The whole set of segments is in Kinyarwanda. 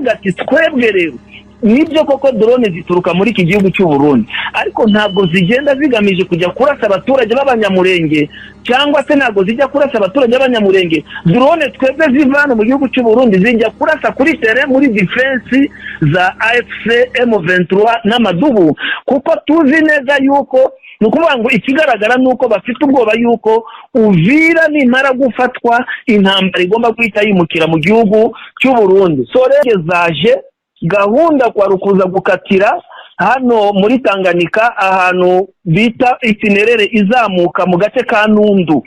aravuga ati twebwe rero nibyo koko drone zituruka muri iki gihugu cy'u Burundi, ariko ntabwo zigenda zigamije kujya kurasa abaturage b'abanyamurenge, cyangwa se ntabwo zijya kurasa abaturage b'abanyamurenge. Drone twebwe zivana mu gihugu cy'u Burundi zijya kurasa kuri terrain muri defense za AFC M23 n'amadubu, kuko tuzi neza yuko nukuvuga ngo ikigaragara nuko bafite ubwoba yuko Uvira nimara gufatwa intambara igomba guhita yimukira mu gihugu cy'u Burundi. So rege zaje gahunda kwa rukuza gukatira hano muri Tanganyika ahantu bita itinerere izamuka mu gace ka Nundu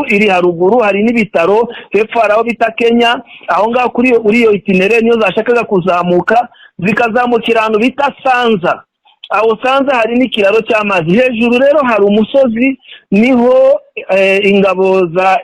iri haruguru, hari n'ibitaro hepfo aho bita Kenya. Aho ngaho kuri iyo itinerere niyo zashakaga kuzamuka, zikazamukira ahantu bita Sanza. Aho Sanza hari n'ikiraro cy'amazi hejuru, rero hari umusozi niho ingabo za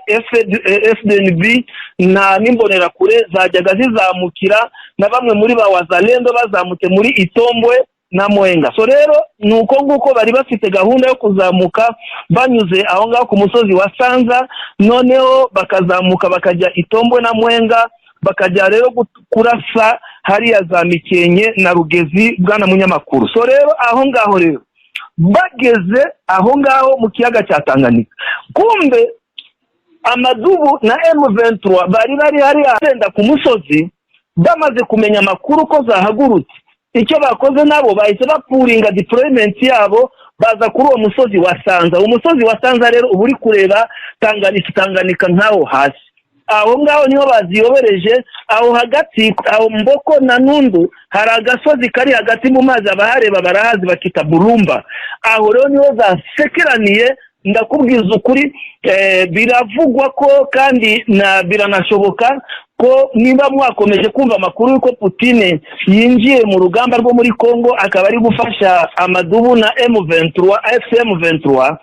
FDNB na nimbonera kure zajyaga zizamukira, na bamwe muri ba wazalendo bazamutse muri Itombwe na Mwenga. So rero nuko nguko bari bafite gahunda yo kuzamuka banyuze aho ngaho ku musozi wa Sanza, noneho bakazamuka bakajya Itombwe na Mwenga, bakajya rero kurasa hariya za Mikenke na Rugezi bwana munyamakuru. So rero aho ngaho rero bageze aho ngaho mu kiyaga cya Tanganyika, kumbe amadubu na M23 bari hariya benda ku musozi, bamaze kumenya amakuru ko zahagurutse. Icyo bakoze nabo bahise bapuringa deployment yabo, baza kuri uwo musozi wa Sanza. Umusozi wa Sanza rero uburi kureba Tanganyika nkaho hasi. Aho ngaho niho baziyobereje, aho hagati aho Mboko na Nundu hari agasozi kari hagati mu mazi, abahareba barahazi bakita Burumba. Aho rero niho zasekeraniye. Ndakubwiza ukuri, biravugwa ko kandi biranashoboka ko niba mwakomeje kumva amakuru yuko Putin yinjiye mu rugamba rwo muri Kongo akaba ari gufasha amadubu na M23 AFC M23.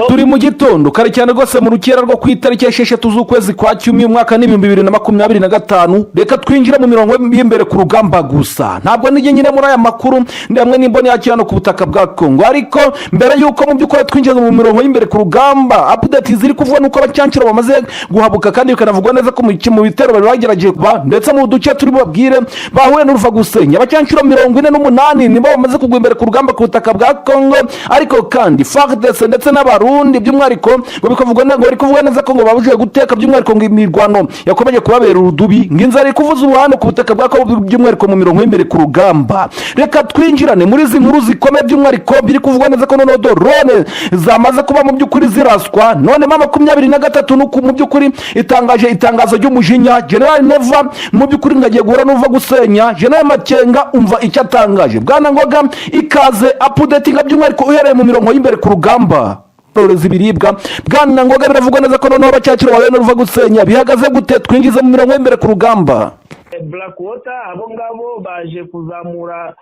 Turi mu gitondo kare cyane rwose mu rukera rwo kwitariki 6 z'ukwezi kwa 10 mwaka 2025. Reka twinjira mu mirongo y'imbere ku rugamba gusa. Ntabwo nige nyine muri aya makuru ndamwe nimbone yakirano ku butaka bwa Kongo, ariko mbere yuko mu byukora twinjira mu mirongo y'imbere ku rugamba, update ziri kuvuga nuko abacyanciro bamaze guhabuka, kandi bikanavugwa neza ko mu bitero bari bagerageje kuba ndetse mu duce turi babwire bahuye n'uruva gusenya. Abacyanciro 48 nibo bamaze kugwa imbere ku rugamba ku butaka bwa Kongo, ariko kandi FARDC ndetse Barundi by'umwariko ngo bikavuga ngo bari kuvuga neza ko ngo babujije guteka by'umwariko ngo imirwano yakomeje kubabera urudubi, nginza ari kuvuza ubuhane ku butaka bwa ko by'umwariko mu mirongo y'imbere ku rugamba. Reka twinjirane muri izi nkuru zikomeye by'umwariko biri kuvuga neza ko none drone zamaze kuba mu by'ukuri ziraswa. None mama 23 nuko mu by'ukuri itangazo ry'umujinya General Neva mu by'ukuri ngagiye guhura n'uva gusenya. General Makenga umva icyo atangaje, bwana Ngoga ikaze updating by'umwariko uhereye mu mirongo y'imbere ku rugamba. Porezi biribwa bwana Ngoga biravugwa neza ko noneho bacyakira wawe n'uruva gusenya. Bihagaze gute twinjiza mu mirongo y'imbere ku rugamba? Blackwater abo ngabo baje kuzamura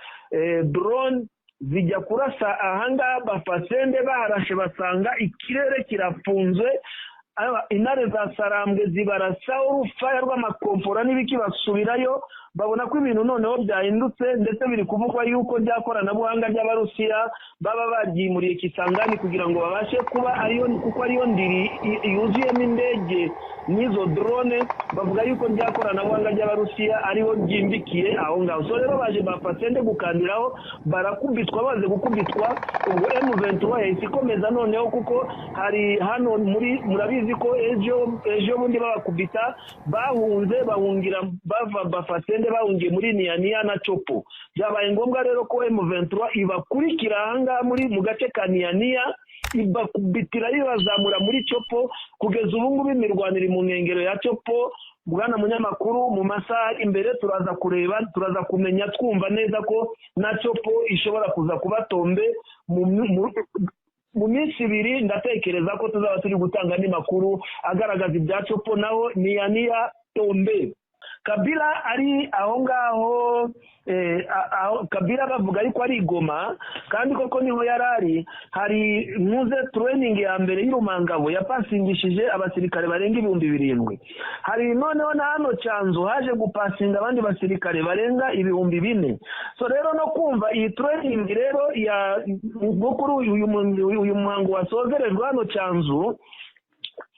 drone zijya kurasa ahanga bafasende baharashe basanga ikirere kirafunzwe. Intare za Sarambwe zibarasa urufaya rw'amakompora n'ibiki basubirayo, babona ko ibintu noneho byahindutse, ndetse biri kuvugwa yuko byakoranabuhanga ry'Abarusiya baba baryimuriye Kisangani kugira ngo babashe kuba kuko ariyo ndiri yuzuyemo indege n'izo drone. Bavuga yuko byakoranabuhanga ry'Abarusiya ariho ryimbikiye aho ngaho. So rero baje bafasende gukandiraho, barakubitwa, baze gukubitwa. Ubwo M23 yahise ikomeza noneho, kuko hari hano murabizi ko ejo bundi babakubita bahunze bahungira bava bafasende bahungiye muri Niania na Chopo. Byabaye ngombwa rero ko M23 ibakurikira ahanga muri mu gace ka Niania, ibakubitira ibazamura muri Chopo. Kugeza ubu ngubu imirwanire mu nkengero ya Chopo, bwana munyamakuru, mu masaha imbere turaza kumenya twumva neza ko na Chopo ishobora kuza kuba tombe mu minsi ibiri. Ndatekereza ko tuzaba turi gutanga andi makuru agaragaza ibya Chopo naho Niania tombe. Kabila ari aho ngaho, Kabila bavuga yuko ari Goma, kandi koko niho yarari. Hari muze training ya mbere y'Irumangabo yapasingishije abasirikare barenga 7,000. Hari noneho na hano Cyanzu haje gupasinga abandi basirikare barenga 4,000. So rero no kumva iyi training rero ya gukuru uyu muhango wasozerejwe hano Cyanzu,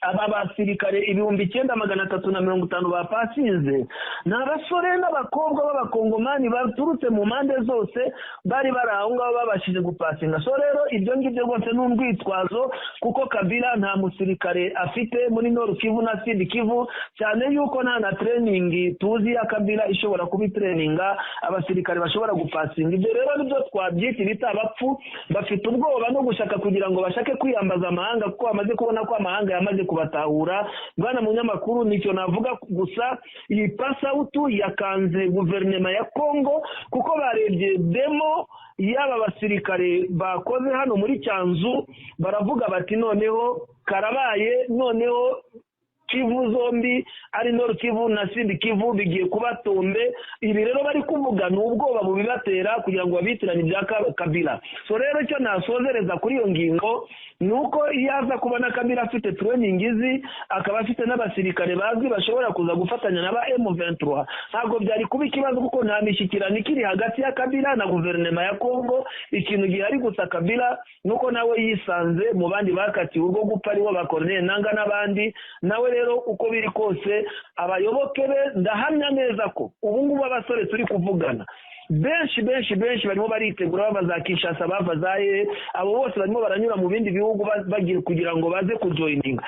aba basirikare 9,350 bapasinze ni abasore n'abakobwa b'abakongomani baturutse mu mpande zose bari bari aho ngaho babashije gupasinga. So rero ibyo ngibyo rwose n'urwitwazo kuko Kabila nta musirikare afite muri Nord Kivu na Sud Kivu, cyane yuko nta na training tuzi ya Kabila ishobora kubitraininga abasirikare bashobora gupasinga. Ibyo rero nibyo twabyita bita abapfu bafite ubwoba no gushaka kugira ngo bashake kwiyambaza amahanga kuko bamaze kubona ko amahanga yamaze kubatahura. Bwana munyamakuru, nicyo navuga gusa iyi pasautu yakanze guverinoma ya Kongo kuko barebye demo y'aba basirikare bakoze hano muri Cyanzu, baravuga bati noneho karabaye, noneho Kivu zombi ari Nord Kivu na Sud Kivu bigiye kubatombe. Ibi rero bari kuvuga n'ubwoba bubibatera kugira ngo babitiranye bya Kabila. So rero cyo nasozereza kuri iyo ngingo nuko iyaza kubona Kabila afite training izi, akaba afite n'abasirikare bazwi bashobora kuza gufatanya na ba M23, ntabwo byari kuba ikibazo kuko nta mishyikirano ikiri hagati ya Kabila na guverinoma ya Kongo. Ikintu gihari gusa Kabila nuko nawe yisanze mu bandi bakatiwe urwo gupfa aribo ba Corneille Nangaa n'abandi. Nawe rero uko biri kose abayoboke be ndahamya neza ko ubu ngubu abasore turi kuvugana benshi barimo baritegura bava za Kinshasa, bava za abo bose barimo baranyura mu bindi bihugu bagira kugira ngo baze kujoininga.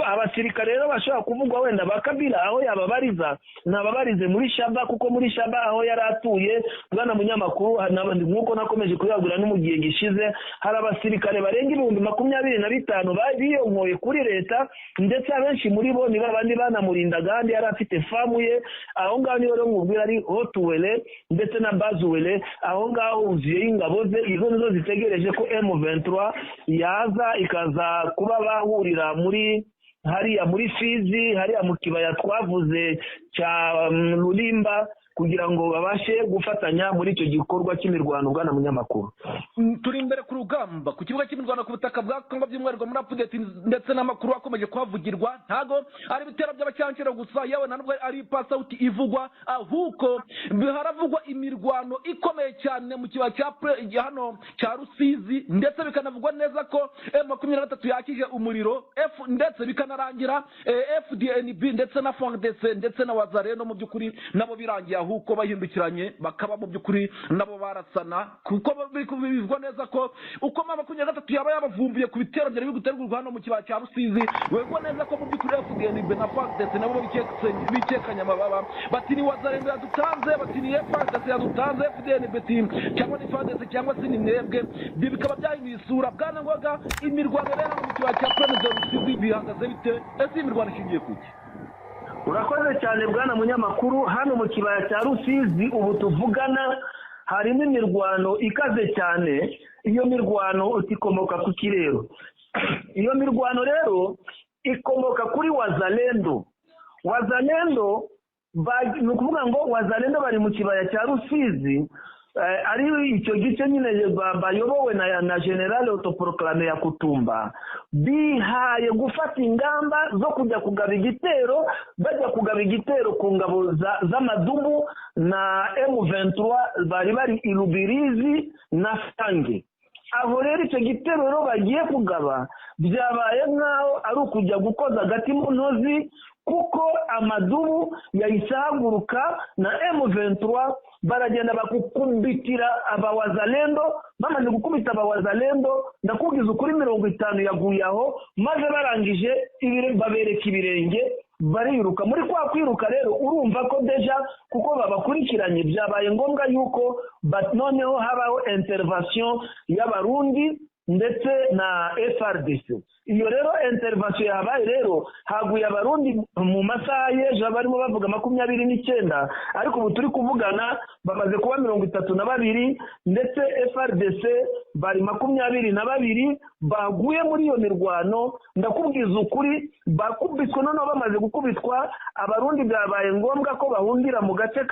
Abasirikare rero bashobora kuvugwa wenda ba Kabila aho yababariza nababarize muri Shaba, kuko muri Shaba aho yaratuye bwana munyamakuru nkuko nakomeje kuyagura no mu gihe gishize hari abasirikare barenga 25,000 biyonkoye kuri leta, ndetse abenshi muri bo ni babandi banamurinda gandi yari afite famu ye aho ngaho. Niyo rero nkubwira ari Hotuwele ndetse na Bazuwele aho ngaho uzuye ingabo ze, izo nizo zitegereje ko M23 yaza ikaza kuba bahurira muri hariya muri Fizi, hariya mu kibaya twavuze cya Lulimba, kugira ngo babashe gufatanya muri icyo gikorwa cy'imirwano. Bwana munyamakuru, turi imbere ku rugamba ku kibuga cy'imirwano ku butaka bwa Kongo, by'umwihariko muri update ndetse n'amakuru akomeje kuhavugirwa. Ntago ari ibitero by'abacyanciro gusa, yewe ntabwo ari pasauti ivugwa, ahubwo haravugwa imirwano ikomeye cyane mu kibaya cya hano cya Rusizi, ndetse bikanavugwa neza ko M23 yakije umuriro ndetse bikanarangira FDNB ndetse na FARDC ndetse na Wazalendo mu by'ukuri nabo birangiye ahubwo bahindukiranye bakaba mu by'ukuri nabo barasana, kuko bivugwa neza ko uko M23 yaba yabavumbuye ku bitero byari biguterwa hano mu kibaya cya Rusizi, wego neza ko mu by'ukuri FDNB na FARDC nabo bikekanya amababa bati ni Wazalendo yadutanze, bati ni FARDC yadutanze, FDNB team cyangwa ni FARDC cyangwa se ni mwebwe. Bikaba byahinduye isura. Bwana Ngoga, imirwano rero mu kibaya cya Rusizi bihagaze bite? Ese imirwano ishingiye kuki? Urakoze cyane bwana munyamakuru. Hano mu kibaya cya Rusizi ubu tuvugana harimo imirwano ikaze cyane. Iyo mirwano ikomoka ku kirero. Iyo mirwano rero ikomoka kuri Wazalendo. Wazalendo ni ukuvuga ngo Wazalendo bari mu kibaya cya Rusizi, ari icyo gice nyine bayobowe na General Autoproclame ya Kutumba, bihaye gufata ingamba zo kujya kugaba igitero, bajya kugaba igitero ku ngabo z'amadubu na M23 bari i Rubirizi na Sange. Aho rero icyo gitero rero bagiye kugaba byabaye nkaho ari ukujya gukoza agati mu ntozi, kuko amadubu yayisaguruka na M23 baragenda bakukubitira abawazalendo. Bamaze gukubita abawazalendo ndakubwiza ukuri 50 yaguye aho, maze barangije babereka ibirenge bariruka. Muri kwa kwiruka rero urumva ko deja kuko babakurikiranye byabaye ngombwa yuko noneho habaho intervention y'abarundi ndetse na FRDC. Iyo rero intervention yabaye rero haguye abarundi mu masaha y'ejo barimo bavuga 29, ariko ubu turi kuvugana bamaze kuba 32, ndetse FRDC bari 22 baguye muri iyo mirwano. Ndakubwiza ukuri bakubiswe, noneho bamaze gukubitwa abarundi byabaye ngombwa ko bahundira mu gace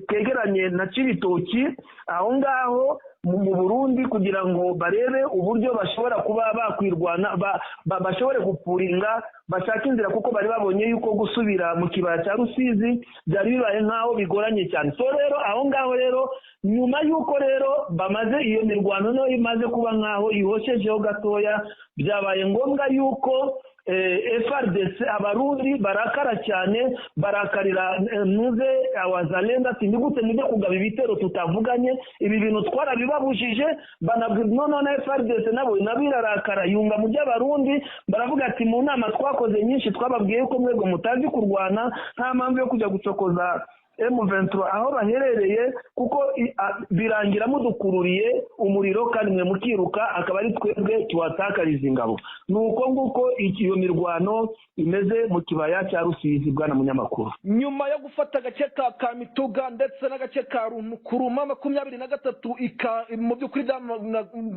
kegeranye na Cibitoki aho ngaho mu Burundi, kugira ngo barebe uburyo bashobora kuba bakwirwana bashobore gupuringa bashaka inzira, kuko bari babonye yuko gusubira mu kibaya cya Rusizi byari bibaye nkaho bigoranye cyane. So rero aho ngaho rero nyuma yuko rero bamaze iyo mirwano no imaze kuba nkaho ihoshejeho gatoya, byabaye ngombwa yuko FRDC abarundi barakara cyane, barakarira nuze Wazalendo ati ndigute mujye kugaba ibitero tutavuganye, ibi bintu twarabibabujije, banabwira none FRDC nabo nabirarakara yunga mu by'abarundi, baravuga ati mu nama twakoze nyinshi twababwiye ko mwego mutazi kurwana, nta mpamvu yo kujya gucokoza M23 aho baherereye, kuko birangira mudukururiye umuriro kandi mwe mukiruka, akaba ari twebwe tuwatakariza ingabo. Nuko nguko iyo mirwano imeze mu kibaya cya Rusizi, bwana munyamakuru. Nyuma yo gufata agace ka Kamituga ndetse n'agace ka Kuruma 23 mu by'ukuri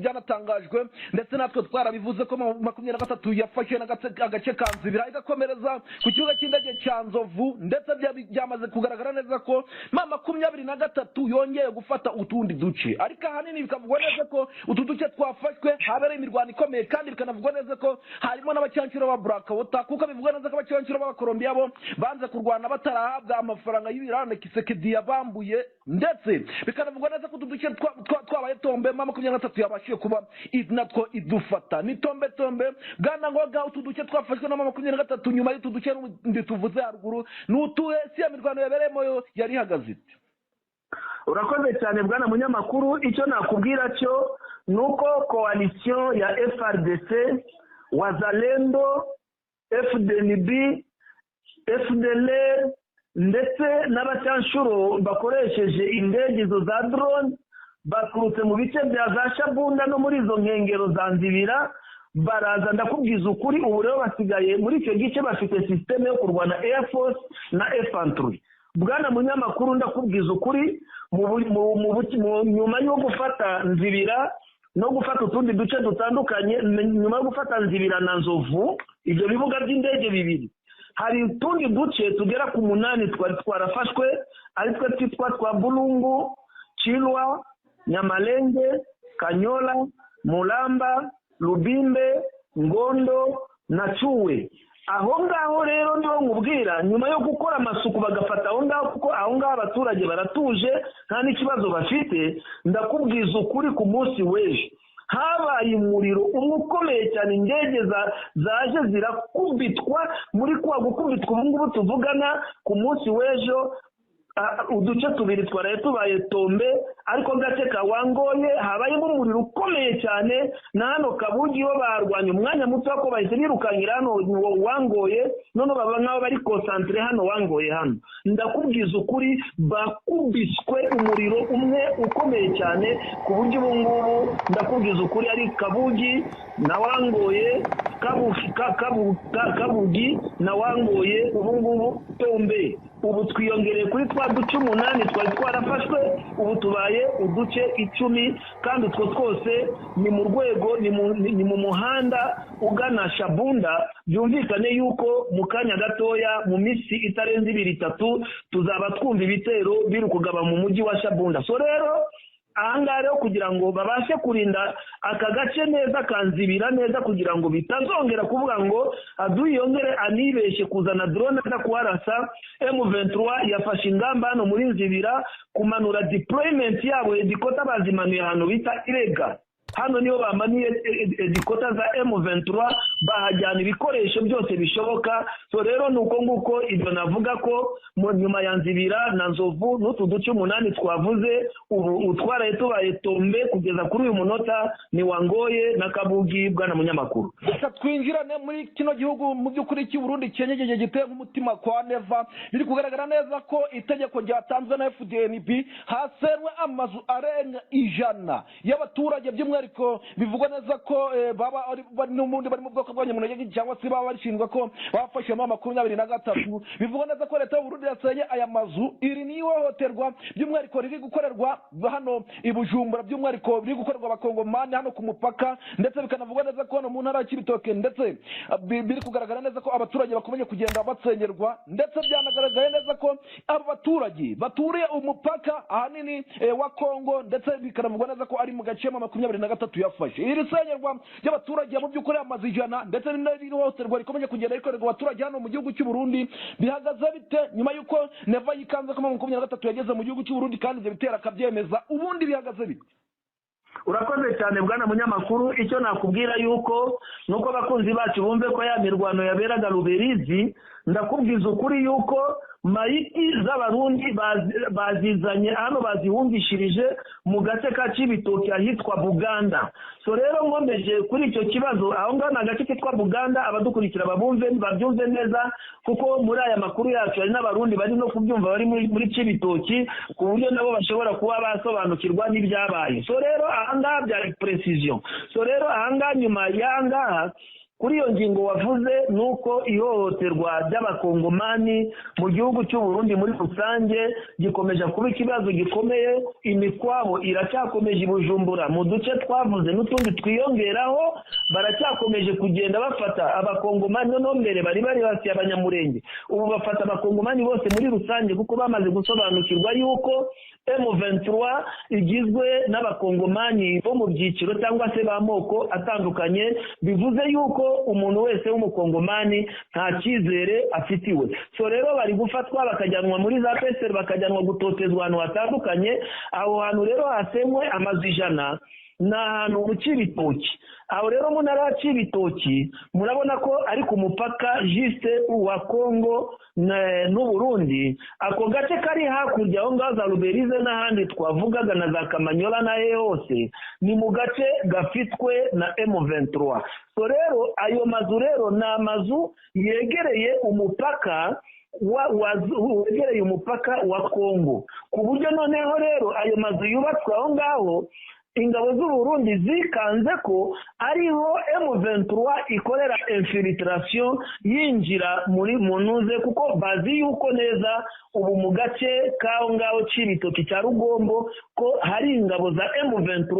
byanatangajwe, ndetse natwe twarabivuze ko 23 yafashe n'agace ka Nzibira igakomereza ku kibuga cy'indege cya Nzovu, ndetse byamaze kugaragara neza ko 23 yongeye gufata utundi duce, ariko ahanini bikavugwa neza ko utu duce twafashwe habereye imirwano ikomeye, kandi bikanavugwa neza ko harimo n'abacancuro ba Blackwater, kuko bivugwa neza ko abacancuro b'Abakolombiya bo banze kurwana batarahabwa amafaranga y'ibirane Kisekedi yabambuye, ndetse bikanavugwa neza ko utu duce twabaye Tombe 23 yabashije kuba natwo idufata. Ni Tombe bwana Ngoga, utu duce twafashwe na 23 nyuma y'utu duce ndi tuvuze haruguru, n'utuhe siya mirwano yabereyemo yari hagaze ite? Urakoze cyane bwana munyamakuru. Icyo nakubwira cyo nuko coalition ya FRDC, Wazalendo, FDNB, FDLR ndetse n'abacanshuro bakoresheje indege za drone baturutse mu bice bya za Shabunda no muri izo nkengero za Nzibira, baraza ndakubwiza ukuri, ubu rero basigaye muri icyo gice bafite systeme yo kurwana Air Force na infantry. Bwana munyamakuru ndakubwiza ukuri, nyuma yo gufata Nzibira no gufata utundi duce dutandukanye, nyuma yo gufata Nzibira na Nzovu, ibyo bibuga by'indege bibiri, hari utundi duce tugera ku 8 twari twarafashwe, ari twe twitwa twa Bulungu, Chilwa, Nyamalenge, Kanyola, Mulamba, Lubimbe, Ngondo na Chuwe. Aho ngaho rero niho nkubwira, nyuma yo gukora amasuku bagafata aho ngaho, kuko aho ngaho abaturage baratuje nta n'ikibazo bafite, ndakubwiza ukuri ku munsi w'ejo habaye umuriro umwe ukomeye cyane, indege zaje zirakubitwa, muri kwa gukubitwa ubu ngubu tuvugana ku munsi w'ejo uduce tubiri twaraye tubaye Tombe, ariko gace ka Wangoye habayemo umuriro ukomeye cyane, na hano Kabugi ho barwanya umwanya muto ko bahise birukankira hano Wangoye, none baba nk'aho bari concentre hano Wangoye. Hano ndakubwiza ukuri bakubiswe umuriro umwe ukomeye cyane, ku buryo ubu ngubu ndakubwiza ukuri ari Kabugi na Wangoye, Kabugi na Wangoye, ubu ngubu Tombe ubu twiyongereye kuri twa duce 8 twari twarafashwe, ubu tubaye uduce 10, kandi utwo twose ni mu rwego ni mu muhanda ugana Shabunda. Byumvikane yuko mu kanya gatoya, mu misi itarenze 2-3 tuzaba twumva ibitero biri kugaba mu mujyi wa Shabunda. So rero ahangaha rero kugira ngo babashe kurinda aka gace neza kanzibira neza, kugira ngo bitazongera kuvuga ngo aduyongere anibeshe kuzana drone atakuharasa, M23 yafashe ingamba hano muri Nzibira kumanura deployment yabo edikota bazimanuye hano bita Irega. Hano niho bamaniye edikota za M23, bahajyana ibikoresho byose bishoboka. So rero nuko nguko ibyo navuga ko nyuma ya Nzibira na Nzovu n'utu duce 8 twavuze, ubu utwaraye tubaye Tombe kugeza kuri uyu munota ni Wangoye na Kabugi. Bwana munyamakuru, reka twinjirane muri kino gihugu mu by'ukuri cy'u Burundi cyenyegeje giteye nk'umutima kwa Neva. Biri kugaragara neza ko itegeko ryatanzwe na FDNB hasenwe amazu arenga 100 y'abaturage, by'umwihariko bivugwa neza ko baba n'umundi bari mu bwoko bw'abanyamulenge cyangwa se baba bashinzwe ko bafashe 23. Bivugwa neza ko leta y'u Burundi yasenye aya mazu. Iri ni ihohoterwa by'umwihariko riri gukorerwa hano i Bujumbura, by'umwihariko riri gukorerwa abakongomani hano ku mupaka, ndetse bikanavugwa neza ko hano mu ntara ya Cibitoke, ndetse biri kugaragara neza ko abaturage bakomeje kugenda batsengerwa, ndetse byanagaragaye neza ko abo baturage baturiye umupaka ahanini wa Kongo, ndetse bikanavugwa neza ko ari mu gace 23 yafashe. Iri sengerwa ry'abaturage mu by'ukuri amazi 100, ndetse n'ihohoterwa rikomeje kugenda rikorerwa abaturage hano mu gihugu cy'u Burundi bihagaze bite nyuma yuko Neva yikanze ko 23 yageze mu gihugu cy'u Burundi kandi ibyo bitera akabyemeza? Ubundi bihagaze bite? urakoze cyane bwana munyamakuru. icyo nakubwira yuko nuko abakunzi bacu bumve ko ya mirwano yaberaga Ruberizi, ndakubwiza ukuri yuko mayiti z'abarundi bazizanye hano, bazihungishirije mu gace ka Cibitoke ahitwa Buganda. So rero nkomeje kuri icyo kibazo, aho ngaho ni agace kitwa Buganda, abadukurikira babyumve neza, kuko muri aya makuru yacu hari n'abarundi bari no kubyumva bari muri Cibitoke, ku buryo nabo bashobora kuba basobanukirwa n'ibyabaye. So rero ahangaha byari precision. So rero ahangaha nyuma y'ahangaha kuri iyo ngingo wavuze nuko ihohoterwa ry'abakongomani mu gihugu cy'u Burundi muri rusange gikomeje kuba ikibazo gikomeye. Imikwabo iracyakomeje i Bujumbura mu duce twavuze n'utundi twiyongeraho, baracyakomeje kugenda bafata abakongomani. No mbere bari basiye abanyamurenge, ubu bafata abakongomani bose muri rusange, kuko bamaze gusobanukirwa yuko M23 igizwe n'abakongomani bo mu byiciro cyangwa se b'amoko atandukanye, bivuze yuko umuntu wese w'umukongomani nta cyizere afitiwe. So rero bari gufatwa bakajyanwa muri za PSR, bakajyanwa gutotezwa ahantu hatandukanye. Aho hantu rero hasemwe amazu 100 ni ahantu mu Cibitoki. Aho rero mu ntara ya Cibitoki murabona ko ari ku mupaka juste wa Kongo n'u Burundi. Ako gace kari hakurya aho ngaho za Ruberize n'ahandi twavugaga na za Kamanyola na hose ni mu gace gafitwe na M23. So rero ayo mazu rero ni amazu yegereye umupaka wegereye umupaka wa Kongo, ku buryo noneho rero ayo mazu yubatswe aho ngaho ingabo z'u Burundi zikanze ko ariho M23 ikorera infiltration yinjira muri munuze, kuko bazi yuko neza ubu mu gace kaho ngaho Cibitoke cya Rugombo ko hari ingabo za M23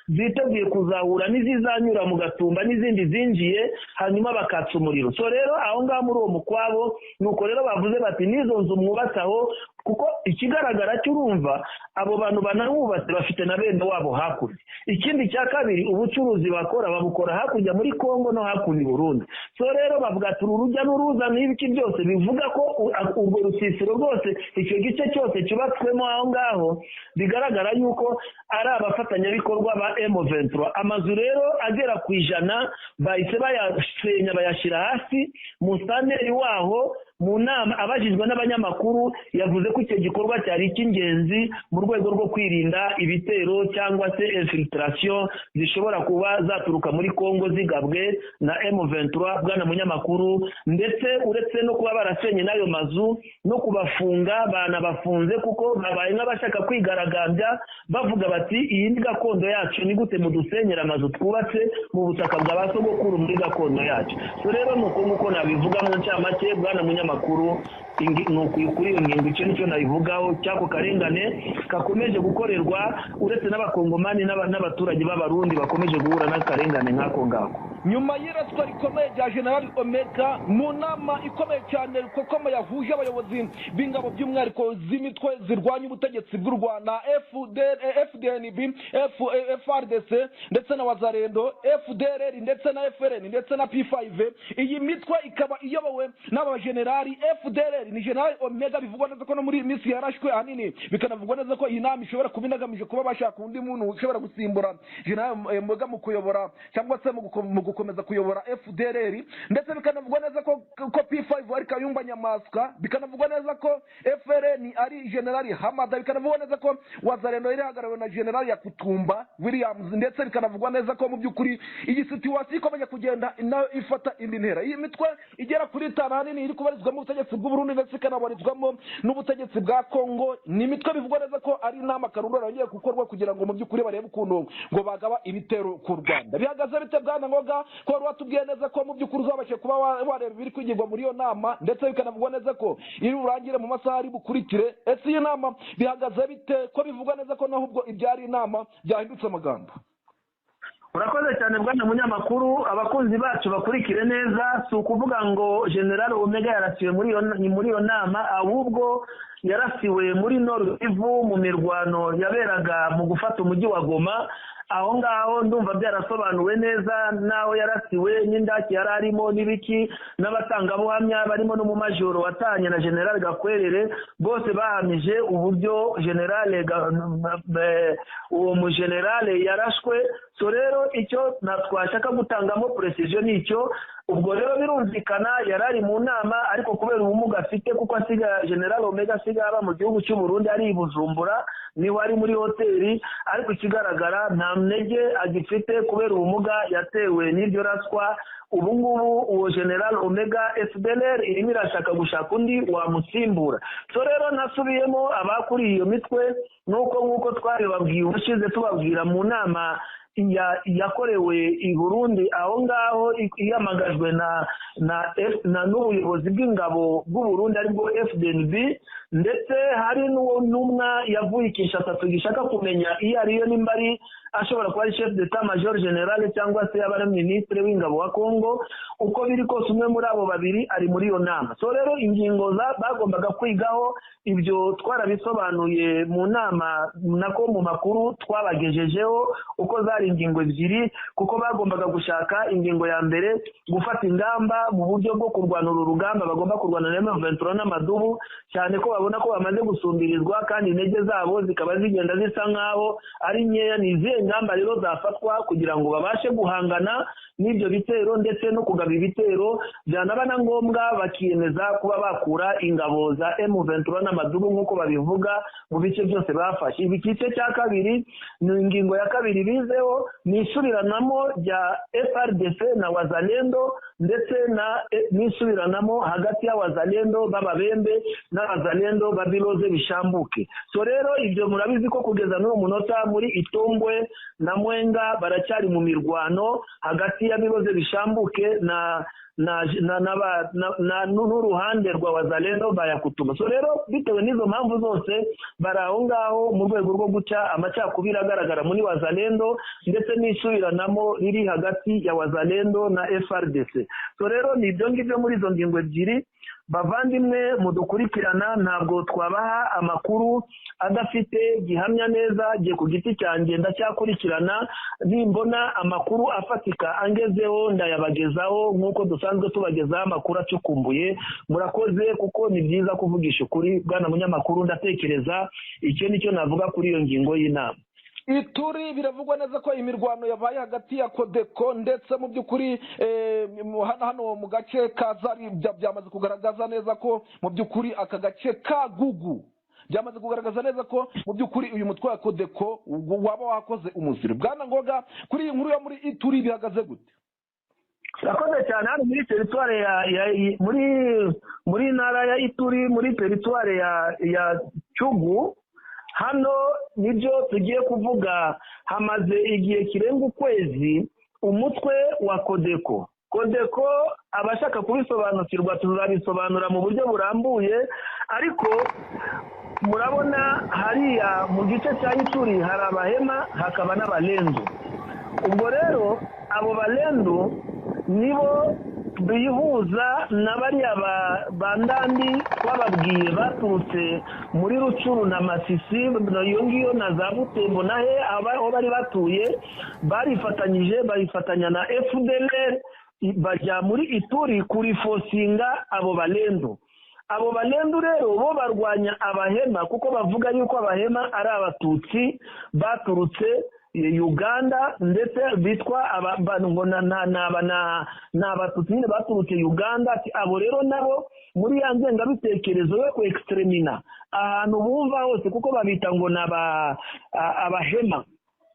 ziteguye kuzahura n'izizanyura mu Gatumba n'izindi zinjiye hanyuma bakatsa umuriro. So rero aho ngaho muri uwo mukwabo nuko rero bavuze bati nizo nzu mwubatsaho, kuko ikigaragara cy'urumva abo bantu banahubatse bafite na bene wabo hakurya. Ikindi cya kabiri, ubucuruzi bakora babukora hakurya muri Kongo no hakurya i Burundi. So rero bavuga ati urujya n'uruza n'ibiki byose bivuga ko urwo rusisiro rwose icyo gice cyose cyubatswemo aho ngaho bigaragara yuko ari abafatanyabikorwa ba M23. Amazu rero agera ku 100 bahise bayasenya bayashyira hasi. Musanteri waho mu nama abajijwe n'abanyamakuru yavuze ko icyo gikorwa cyari icy'ingenzi mu rwego rwo kwirinda ibitero cyangwa se infiltration zishobora kuba zaturuka muri Kongo zigabwe na M23. Bwana munyamakuru, ndetse uretse no kuba barasenye n'ayo mazu no kubafunga, banabafunze kuko babaye nk'abashaka kwigaragambya bavuga bati iyi ni gakondo yacu, ni gute mudusenyera amazu twubatse mu butaka bwa basogokuru muri gakondo yacu. So rero nuko nguko nabivuga mu ncamake bwana munyamakuru, kuri iyo ngingo icyo nicyo nabivugaho cyako karengane kakomeje gukorerwa, uretse n'abakongomani n'abaturage b'abarundi bakomeje guhura n'akarengane nk'ako ngako. Nyuma y'iraswa rikomeye rya General Omega mu nama ikomeye cyane kuko yahuje abayobozi b'ingabo by'umwihariko z'imitwe zirwanya ubutegetsi bw'u Rwanda, FDNB, FRDC ndetse na Wazalendo, FDLR ndetse na FRN ndetse na P5. Iyi mitwe ikaba iyobowe n'aba generali. FDLR ni General Omega, bivugwa neza ko no muri misi yarashwe ahanini, bikanavugwa neza ko iyi nama ishobora kuba inagamije kuba bashaka undi muntu ushobora gusimbura General Omega mu kuyobora cyangwa se mu gukomeza kuyobora FDLR, ndetse bikanavugwa neza ko P5 ari Kayumba Nyamwasa, bikanavugwa neza ko FRN ari General Hamada, bikanavugwa neza ko Wazalendo iri hagarariwe na General Yakutumba Williams, ndetse bikanavugwa neza ko mu by'ukuri iyi situation ikomeje kugenda ifata indi ntera. Iyi mitwe igera kuri 5 ahanini iri kubarizwamo ubutegetsi bw'u Burundi ndetse ikanabarizwamo n'ubutegetsi bwa Kongo. Ni imitwe bivugwa neza ko ari inama karundura yongeye gukorwa kugira ngo mu by'ukuri barebe ukuntu ngo bagaba ibitero ku Rwanda. Bihagaze bite bwana Ngoga, ko wari watubwiye neza ko mu by'ukuri uzabashe kuba wareba ibiri kwigirwa muri iyo nama, ndetse bikanavugwa neza ko iri burangire mu masaha ari bukurikire. Ese iyi nama bihagaze bite, ko bivugwa neza ko naho ubwo ibyari inama byahindutse amagambo? Urakoze cyane bwana munyamakuru, abakunzi bacu bakurikire neza. Si ukuvuga ngo General Omega yarasiwe muri iyo nama, ahubwo yarasiwe muri Nord Kivu mu mirwano yaberaga mu gufata umujyi wa Goma. aho ngaho ndumva byarasobanuwe neza naho yarasiwe n'indaki yari arimo n'ibiki n'abatangabuhamya barimo n'umumajoro watanye na General Gakwerere bose bahamije uburyo uwo mugenerale yarashwe. So rero icyo twashaka gutangamo precision nicyo, ubwo rero birumvikana yarari mu nama ariko kubera ubumuga afite kuko asiga General Omega asiga aba mu gihugu cy'u Burundi ari Bujumbura ni wari muri hoteli, ariko ikigaragara nta ntege agifite kubera ubumuga yatewe n'iryo raswa. Ubu ngubu uwo General Omega FDLR irimo irashaka gushaka undi wamusimbura. So rero nasubiyemo abakuri iyo mitwe nuko twabibabwiye ubushize tubabwira mu nama yakorewe i Burundi aho ngaho iyamagajwe na n'ubuyobozi bw'ingabo bw'u Burundi aribwo FDNB, ndetse hari n'umwa yavuye Kinshasa tugishaka kumenya iyo ariyo nimba ari ashobora kuba ari chef d'état major general cyangwa se abari ministre w'ingabo wa Kongo. Uko biri kose umwe muri abo babiri ari muri iyo nama. So rero ingingo bagombaga kwigaho ibyo twarabisobanuye mu nama nako mu makuru twabagejejeho uko zari ingingo ebyiri, kuko bagombaga gushaka ingingo ya mbere gufata ingamba mu buryo bwo kurwana urugamba bagomba kurwana na M23 n'amadubu, cyane ko babona ko bamaze gusumbirizwa kandi intege zabo zikaba zigenda zisa nkaho ari nkeya. Ni izihe ngamba rero zafatwa kugira ngo babashe guhangana n'ibyo bitero ndetse no kugaba ibitero byanaba na ngombwa bakiyemeza kuba bakura ingabo za M23 n'amadubu nk'uko babivuga mu bice byose bafashe. Ibi gice cya kabiri ni ingingo ya kabiri bizeho ni isubiranamo rya FRDC na Wazalendo ndetse n'isubiranamo hagati ya Wazalendo b'Ababembe n'Abazalendo babiroze bishambuke. So rero ibyo murabizi ko kugeza n'uwo munota muri Itombwe na Mwenga baracyari mu mirwano hagati ya biroze bishambuke n'uruhande rwa Wazalendo bayakutuma. So rero bitewe n'izo mpamvu zose bari aho ngaho mu rwego rwo guca amacakubiri agaragara muri Wazalendo ndetse n'isubiranamo riri hagati ya Wazalendo na FRDC. So rero ni ibyo ngibyo muri izo ngingo ebyiri. Bavandimwe mudukurikirana, ntabwo twabaha amakuru adafite gihamya neza. Giye ku giti cyanjye ndacyakurikirana, nimbona amakuru afatika angezeho ndayabagezaho nk'uko dusanzwe tubagezaho amakuru acukumbuye. Murakoze, kuko ni byiza kuvugisha ukuri bwana munyamakuru. Ndatekereza icyo nicyo navuga kuri iyo ngingo y'inama. Ituri biravugwa neza ko imirwano yabaye hagati ya Kodeko ndetse mu by'ukuri hano mu gace ka Zari byamaze kugaragaza neza ko mu by'ukuri aka gace ka Gugu byamaze kugaragaza neza ko mu by'ukuri uyu mutwe wa Kodeko waba wakoze umuziro. Bwana Ngoga, kuri iyi nkuru yo muri Ituri bihagaze gute? Yakoze cyane hano muri teritware muri ntara ya Ituri, muri teritware ya Cyugu. Hano nibyo tugiye kuvuga, hamaze igihe kirenga ukwezi umutwe wa Kodeko abashaka kubisobanukirwa tuzabisobanura mu buryo burambuye, ariko murabona hariya mu gice cya Ituri hari Abahema hakaba n'Abalendu. Ubwo rero abo Balendu nibo bihuza na bariya bandandi twababwiye baturutse muri Rucuru na Masisi iyo ngiyo na za Butembo nahe aho bari batuye, barifatanya na FDLR bajya muri Ituri kurifosinga abo Balendu. Abo Balendu rero bo barwanya Abahema kuko bavuga yuko Abahema ari Abatutsi baturutse Uganda, ndetse bitwa ngo n'Abatutsi nyine baturutse Uganda. Abo rero nabo muri ya ngengabitekerezo yo ku extremina ahantu bumva hose kuko babita ngo Abahema.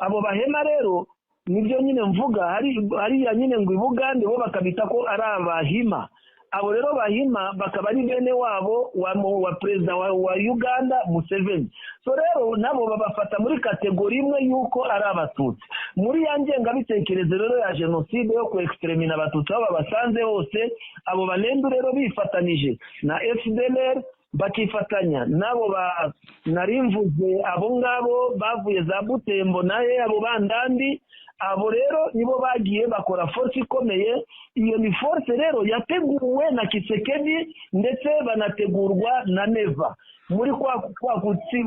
Abo Bahema rero nibyo nyine mvuga, hariya nyine ngo Bugande bo bakabita ko ari Abahima. Abo rero Bahima bakaba ari bene wabo wa perezida wa Uganda Museveni. So rero nabo babafata muri kategori imwe yuko ari Abatutsi. Muri ya ngengabitekerezo rero ya genocide yo ku extremina Abatutsi aho babasanze hose, abo Balendu rero bifatanije na FDLR bakifatanya nabo narimvuze abo ngabo bavuye za Butembo naye abo bandandi abo rero nibo bagiye bakora force ikomeye. Iyo ni force rero yateguwe na Kisekedi ndetse banategurwa na Neva muri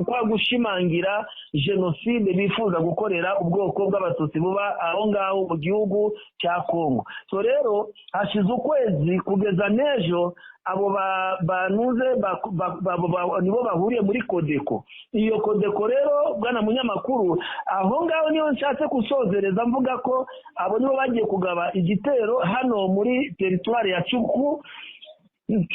kwa gushimangira genocide bifuza gukorera ubwoko bw'abatutsi buba aho ngaho mu gihugu cya Kongo. So rero hashize ukwezi kugeza nejo abo banuze nibo bahuriye muri Kodeko. Iyo Kodeko rero bwana munyamakuru, aho ngaho niyo nshatse kusozereza mvuga ko abo nibo bagiye kugaba igitero hano muri territoire ya Cuku.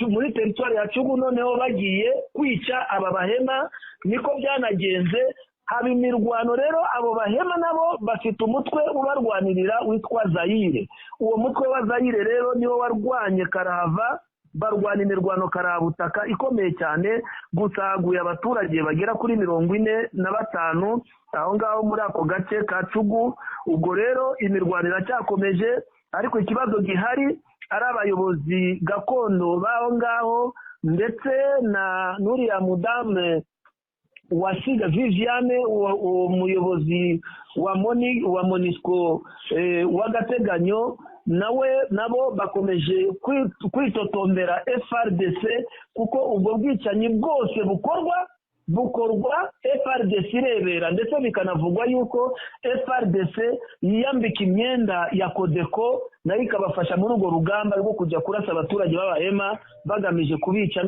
Muri territoire ya Cugu noneho bagiye kwica aba bahema. Niko byanagenze, haba imirwano rero. Abo bahema nabo bafite umutwe ubarwanirira witwa Zaire. Uwo mutwe wa Zaire rero niwo warwanye karahava, barwana imirwano karabutaka ikomeye cyane, gusaguye abaturage bagera kuri 45 aho ngaho muri ako gace ka Cugu. Ubwo rero imirwano iracyakomeje, ariko ikibazo gihari ari abayobozi gakondo baho ngaho ndetse na nuriya mudame Wasiga Viviane, umuyobozi wa Monisco w'agateganyo, nabo bakomeje kwitotombera FRDC, kuko ubwo bwicanyi bwose bukorwa FRDC irebera, ndetse bikanavugwa yuko FRDC yiyambika imyenda ya Kodeko nayo ikabafasha muri urwo rugamba rwo kujya kurasa abaturage b'abahema bagamije kubica.